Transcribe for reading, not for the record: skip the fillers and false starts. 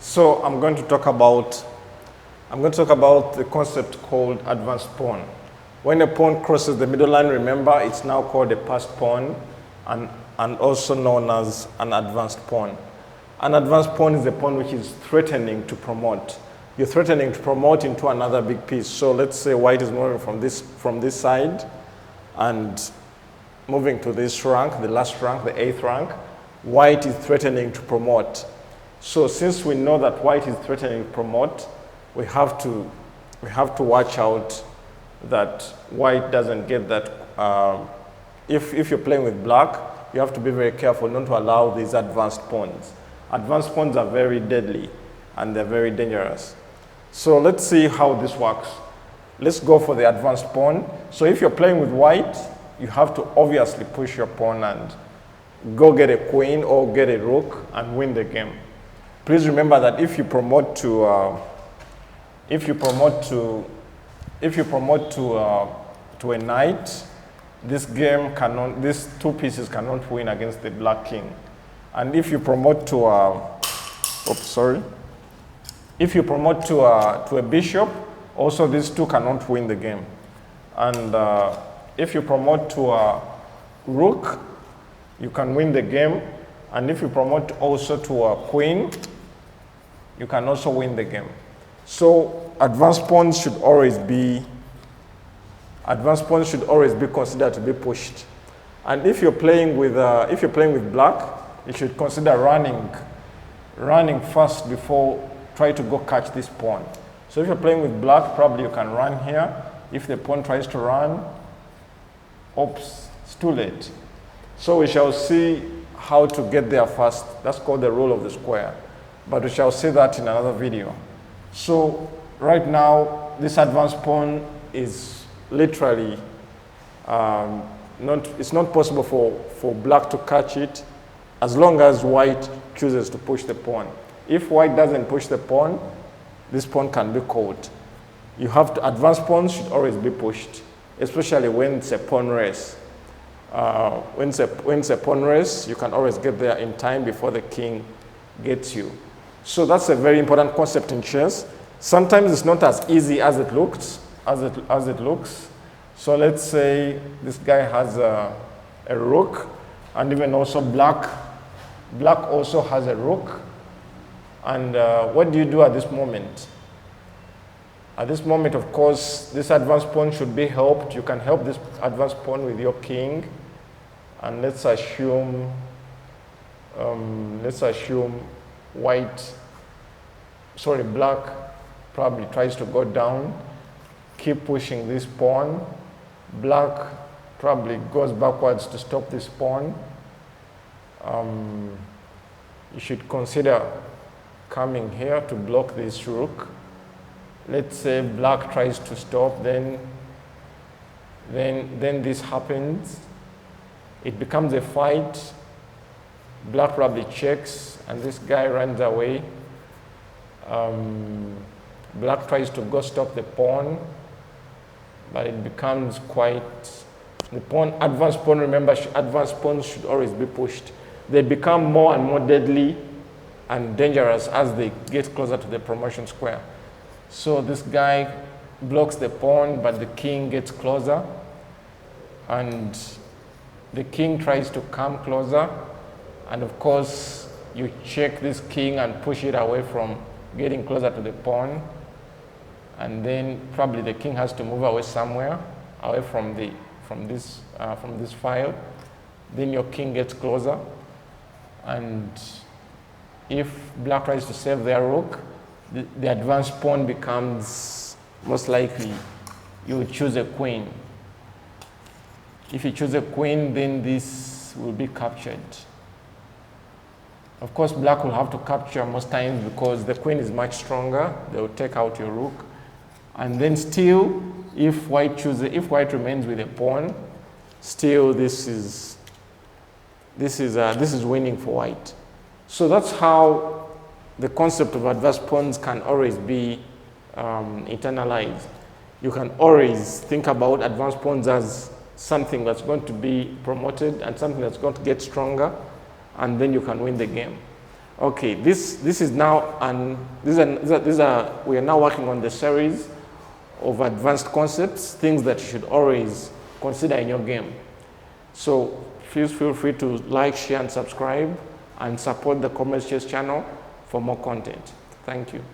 So I'm going to talk about the concept called advanced pawn. When a pawn crosses the middle line, remember it's now called a passed pawn and also known as an advanced pawn. An advanced pawn is a pawn which is threatening to promote. You're threatening to promote into another big piece. So let's say white is moving from this side and moving to this rank, the last rank, the 8th rank. White is threatening to promote. So since we know that white is threatening to promote, we have to watch out that white doesn't get that. If you're playing with black, you have to be very careful not to allow these advanced pawns. Advanced pawns are very deadly and they're very dangerous. So let's see how this works. Let's go for the advanced pawn. So if you're playing with white, you have to obviously push your pawn and go get a queen or get a rook and win the game. Please remember that if you promote to a knight, these two pieces cannot win against the black king. And if you promote to a bishop, also these two cannot win the game. And if you promote to a rook, you can win the game. And if you promote also to a queen, you can also win the game. So advanced pawns should always be considered to be pushed. And if you're playing with black, you should consider running first before try to go catch this pawn. So if you're playing with black, probably you can run here. If the pawn tries to run, oops, it's too late. So we shall see how to get there first. That's called the rule of the square. But we shall see that in another video. So right now, this advanced pawn is literally, it's not possible for black to catch it as long as white chooses to push the pawn. If white doesn't push the pawn, this pawn can be caught. Advanced pawns should always be pushed, especially when it's a pawn race. When it's a pawn race, you can always get there in time before the king gets you. So that's a very important concept in chess. Sometimes it's not as easy as it looks. So let's say this guy has a rook, and even also black also has a rook. And what do you do at this moment? At this moment, of course, this advanced pawn should be helped. You can help this advanced pawn with your king. And let's assume black probably tries to go down, keep pushing this pawn. Black probably goes backwards to stop this pawn. You should consider coming here to block this rook. Let's say black tries to stop, then this happens. It becomes a fight. Black probably checks, and this guy runs away. Black tries to go stop the pawn, but it becomes advanced pawn, remember, advanced pawns should always be pushed. They become more and more deadly and dangerous as they get closer to the promotion square. So this guy blocks the pawn, but the king gets closer, and the king tries to come closer, and of course you check this king and push it away from getting closer to the pawn, and then probably the king has to move away somewhere, away from this file. Then your king gets closer, and if black tries to save their rook, the advanced pawn becomes, most likely, you would choose a queen. If you choose a queen, then this will be captured. Of course, black will have to capture most times because the queen is much stronger. They will take out your rook. And then still, if white remains with a pawn, still this is winning for white. So that's how the concept of advanced pawns can always be internalized. You can always think about advanced pawns as something that's going to be promoted and something that's going to get stronger, and then you can win the game. Okay, this is now, and we are now working on the series of advanced concepts, things that you should always consider in your game. So please feel free to like, share, and subscribe, and support the Comrades Chess channel for more content. Thank you.